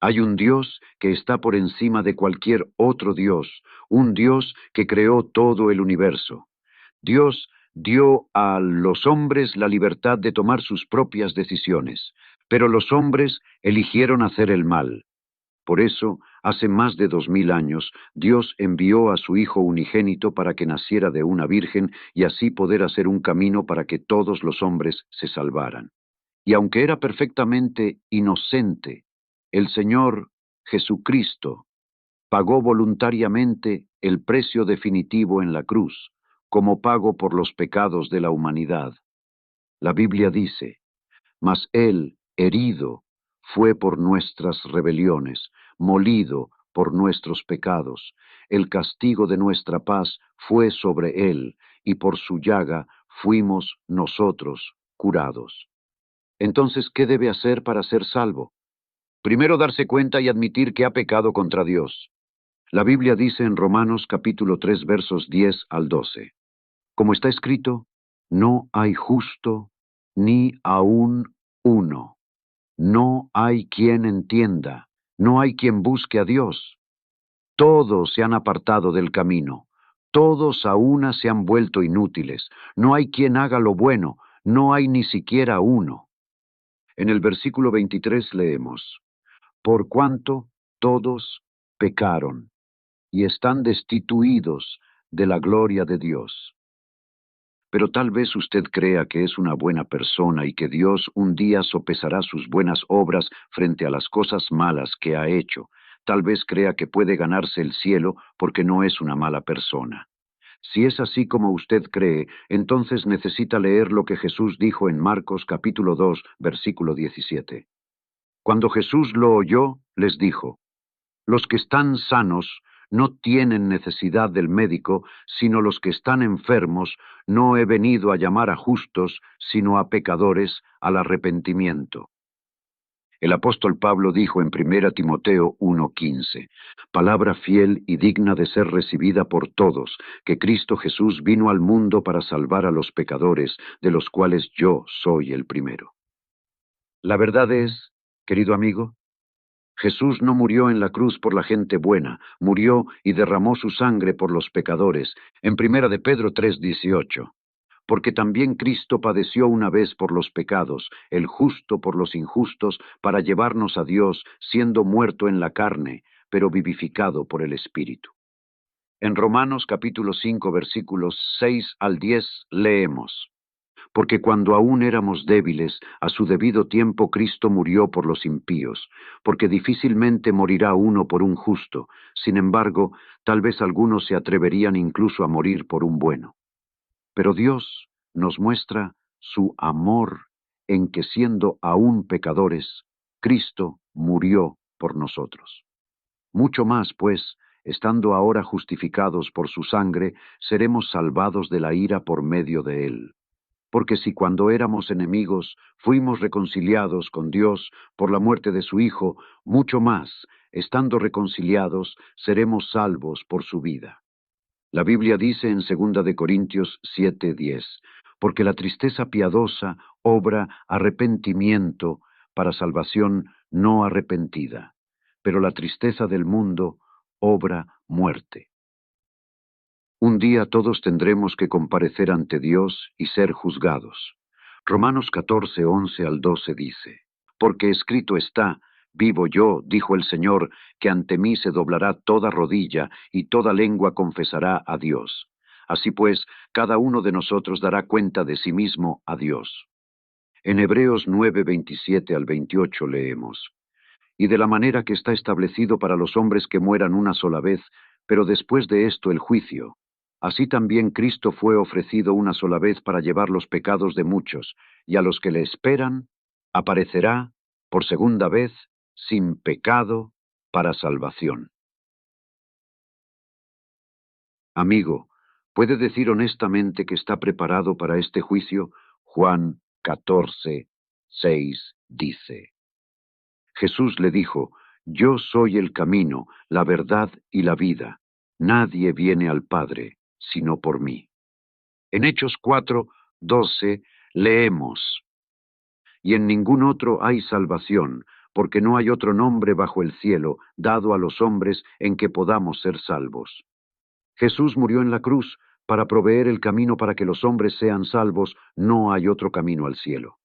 Hay un Dios que está por encima de cualquier otro Dios, un Dios que creó todo el universo. Dios dio a los hombres la libertad de tomar sus propias decisiones, pero los hombres eligieron hacer el mal. Por eso, hace más de 2000 años, Dios envió a su Hijo unigénito para que naciera de una virgen y así poder hacer un camino para que todos los hombres se salvaran. Y aunque era perfectamente inocente, el Señor Jesucristo pagó voluntariamente el precio definitivo en la cruz, como pago por los pecados de la humanidad. La Biblia dice: mas Él, herido, fue por nuestras rebeliones, molido por nuestros pecados. El castigo de nuestra paz fue sobre Él, y por su llaga fuimos nosotros curados. Entonces, ¿qué debe hacer para ser salvo? Primero, darse cuenta y admitir que ha pecado contra Dios. La Biblia dice en Romanos capítulo 3 versos 10 al 12: como está escrito, no hay justo ni aun uno. No hay quien entienda, no hay quien busque a Dios. Todos se han apartado del camino, todos a una se han vuelto inútiles. No hay quien haga lo bueno, no hay ni siquiera uno. En el versículo 23 leemos: por cuanto todos pecaron y están destituidos de la gloria de Dios. Pero tal vez usted crea que es una buena persona y que Dios un día sopesará sus buenas obras frente a las cosas malas que ha hecho. Tal vez crea que puede ganarse el cielo porque no es una mala persona. Si es así como usted cree, entonces necesita leer lo que Jesús dijo en Marcos capítulo 2, versículo 17. Cuando Jesús lo oyó, les dijo: los que están sanos no tienen necesidad del médico, sino los que están enfermos. No he venido a llamar a justos, sino a pecadores al arrepentimiento. El apóstol Pablo dijo en 1 Timoteo 1:15, palabra fiel y digna de ser recibida por todos, que Cristo Jesús vino al mundo para salvar a los pecadores, de los cuales yo soy el primero. La verdad es, querido amigo, Jesús no murió en la cruz por la gente buena, murió y derramó su sangre por los pecadores, en 1 de Pedro 3:18. Porque también Cristo padeció una vez por los pecados, el justo por los injustos, para llevarnos a Dios, siendo muerto en la carne, pero vivificado por el Espíritu. En Romanos capítulo 5 versículos 6 al 10 leemos: porque cuando aún éramos débiles, a su debido tiempo Cristo murió por los impíos, porque difícilmente morirá uno por un justo. Sin embargo, tal vez algunos se atreverían incluso a morir por un bueno. Pero Dios nos muestra su amor en que, siendo aún pecadores, Cristo murió por nosotros. Mucho más, pues, estando ahora justificados por su sangre, seremos salvados de la ira por medio de él. Porque si cuando éramos enemigos fuimos reconciliados con Dios por la muerte de su Hijo, mucho más, estando reconciliados, seremos salvos por su vida. La Biblia dice en 2 de Corintios 7:10, porque la tristeza piadosa obra arrepentimiento para salvación no arrepentida, pero la tristeza del mundo obra muerte. Un día todos tendremos que comparecer ante Dios y ser juzgados. Romanos 14, 11 al 12 dice: porque escrito está, vivo yo, dijo el Señor, que ante mí se doblará toda rodilla y toda lengua confesará a Dios. Así pues, cada uno de nosotros dará cuenta de sí mismo a Dios. En Hebreos 9, 27 al 28 leemos: y de la manera que está establecido para los hombres que mueran una sola vez, pero después de esto el juicio. Así también Cristo fue ofrecido una sola vez para llevar los pecados de muchos, y a los que le esperan, aparecerá por segunda vez, sin pecado, para salvación. Amigo, ¿puede decir honestamente que está preparado para este juicio? Juan 14, 6 dice. Jesús le dijo: yo soy el camino, la verdad y la vida. Nadie viene al Padre sino por mí. En Hechos 4, 12 leemos: y en ningún otro hay salvación, porque no hay otro nombre bajo el cielo dado a los hombres en que podamos ser salvos. Jesús murió en la cruz para proveer el camino para que los hombres sean salvos, no hay otro camino al cielo.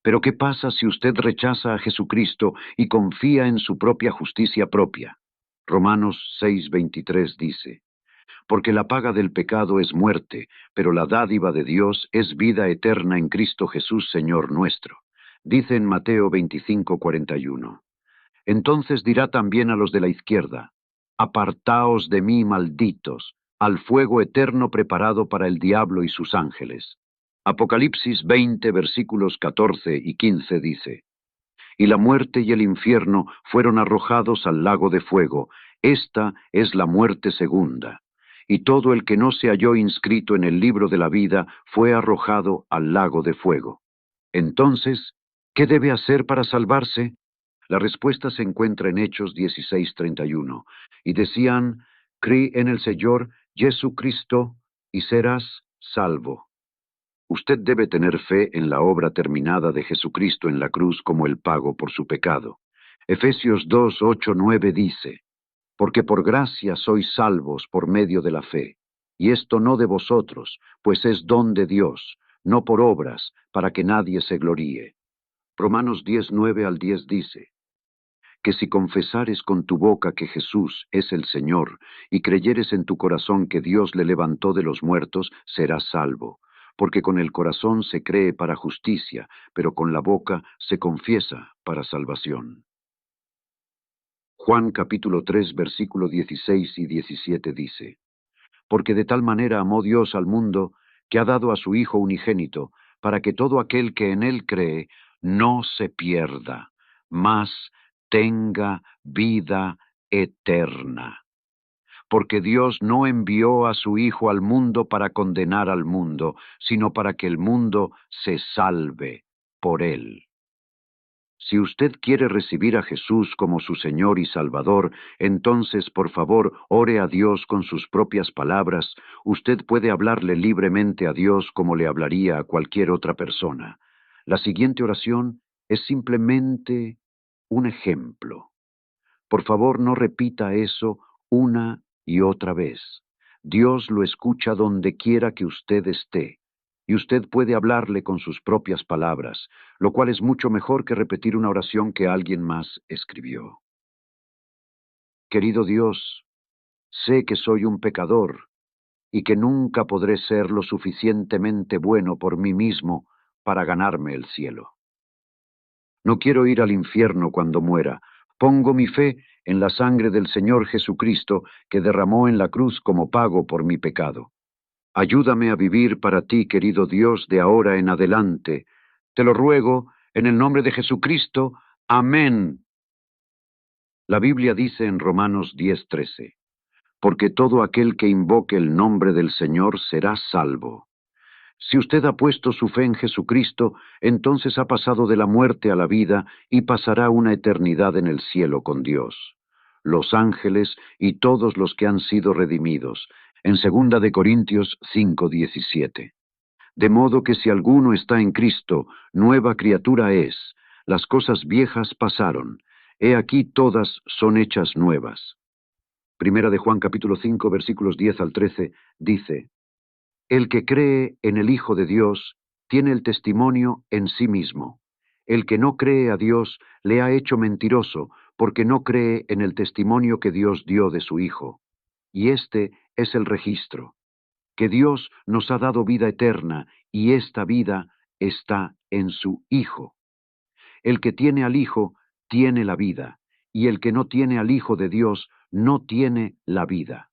Pero ¿qué pasa si usted rechaza a Jesucristo y confía en su propia justicia propia? Romanos 6:23 dice, porque la paga del pecado es muerte, pero la dádiva de Dios es vida eterna en Cristo Jesús, Señor nuestro. Dice en Mateo 25:41. Entonces dirá también a los de la izquierda, apartaos de mí, malditos, al fuego eterno preparado para el diablo y sus ángeles. Apocalipsis 20, versículos 14 y 15 dice, y la muerte y el infierno fueron arrojados al lago de fuego. Esta es la muerte segunda. Y todo el que no se halló inscrito en el libro de la vida fue arrojado al lago de fuego. Entonces, ¿qué debe hacer para salvarse? La respuesta se encuentra en Hechos 16:31. Y decían, cree en el Señor Jesucristo y serás salvo. Usted debe tener fe en la obra terminada de Jesucristo en la cruz como el pago por su pecado. Efesios 2:8-9 dice, porque por gracia sois salvos por medio de la fe, y esto no de vosotros, pues es don de Dios, no por obras, para que nadie se gloríe. Romanos 10:9-10 dice, que si confesares con tu boca que Jesús es el Señor, y creyeres en tu corazón que Dios le levantó de los muertos, serás salvo. Porque con el corazón se cree para justicia, pero con la boca se confiesa para salvación. Juan capítulo 3, versículo 16 y 17 dice, porque de tal manera amó Dios al mundo, que ha dado a su Hijo unigénito, para que todo aquel que en él cree no se pierda, mas tenga vida eterna. Porque Dios no envió a su Hijo al mundo para condenar al mundo, sino para que el mundo se salve por él. Si usted quiere recibir a Jesús como su Señor y Salvador, entonces por favor ore a Dios con sus propias palabras. Usted puede hablarle libremente a Dios como le hablaría a cualquier otra persona. La siguiente oración es simplemente un ejemplo. Por favor, no repita eso una y otra vez. Dios lo escucha donde quiera que usted esté, y usted puede hablarle con sus propias palabras, lo cual es mucho mejor que repetir una oración que alguien más escribió. Querido Dios, sé que soy un pecador y que nunca podré ser lo suficientemente bueno por mí mismo para ganarme el cielo. No quiero ir al infierno cuando muera. Pongo mi fe en la sangre del Señor Jesucristo que derramó en la cruz como pago por mi pecado. Ayúdame a vivir para ti, querido Dios, de ahora en adelante. Te lo ruego en el nombre de Jesucristo. Amén. La Biblia dice en Romanos 10:13, porque todo aquel que invoque el nombre del Señor será salvo. Si usted ha puesto su fe en Jesucristo, entonces ha pasado de la muerte a la vida y pasará una eternidad en el cielo con Dios. Los ángeles y todos los que han sido redimidos, en 2 de Corintios 5:17. De modo que si alguno está en Cristo, nueva criatura es. Las cosas viejas pasaron. He aquí todas son hechas nuevas. Primera de Juan capítulo 5 versículos 10-13 dice, el que cree en el Hijo de Dios tiene el testimonio en sí mismo. El que no cree a Dios le ha hecho mentiroso, porque no cree en el testimonio que Dios dio de su Hijo. Y este es el registro, que Dios nos ha dado vida eterna, y esta vida está en su Hijo. El que tiene al Hijo tiene la vida, y el que no tiene al Hijo de Dios no tiene la vida.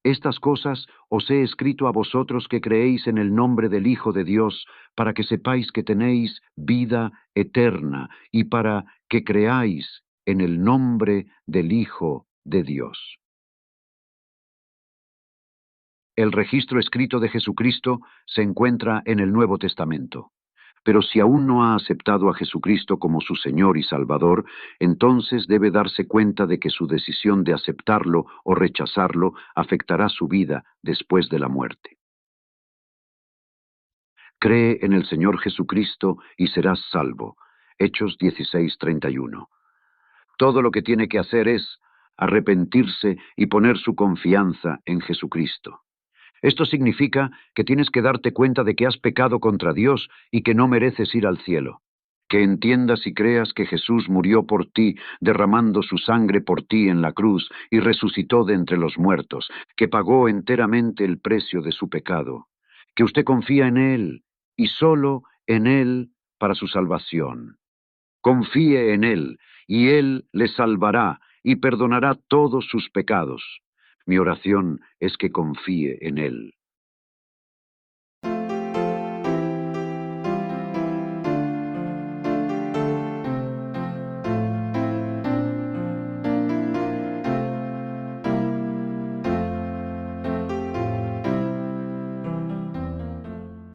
Estas cosas os he escrito a vosotros que creéis en el nombre del Hijo de Dios, para que sepáis que tenéis vida eterna, y para que creáis en el nombre del Hijo de Dios. El registro escrito de Jesucristo se encuentra en el Nuevo Testamento. Pero si aún no ha aceptado a Jesucristo como su Señor y Salvador, entonces debe darse cuenta de que su decisión de aceptarlo o rechazarlo afectará su vida después de la muerte. Cree en el Señor Jesucristo y serás salvo. Hechos 16:31. Todo lo que tiene que hacer es arrepentirse y poner su confianza en Jesucristo. Esto significa que tienes que darte cuenta de que has pecado contra Dios y que no mereces ir al cielo. Que entiendas y creas que Jesús murió por ti, derramando su sangre por ti en la cruz y resucitó de entre los muertos, que pagó enteramente el precio de su pecado. Que usted confía en Él y solo en Él para su salvación. Confíe en Él, y Él le salvará y perdonará todos sus pecados. Mi oración es que confíe en Él.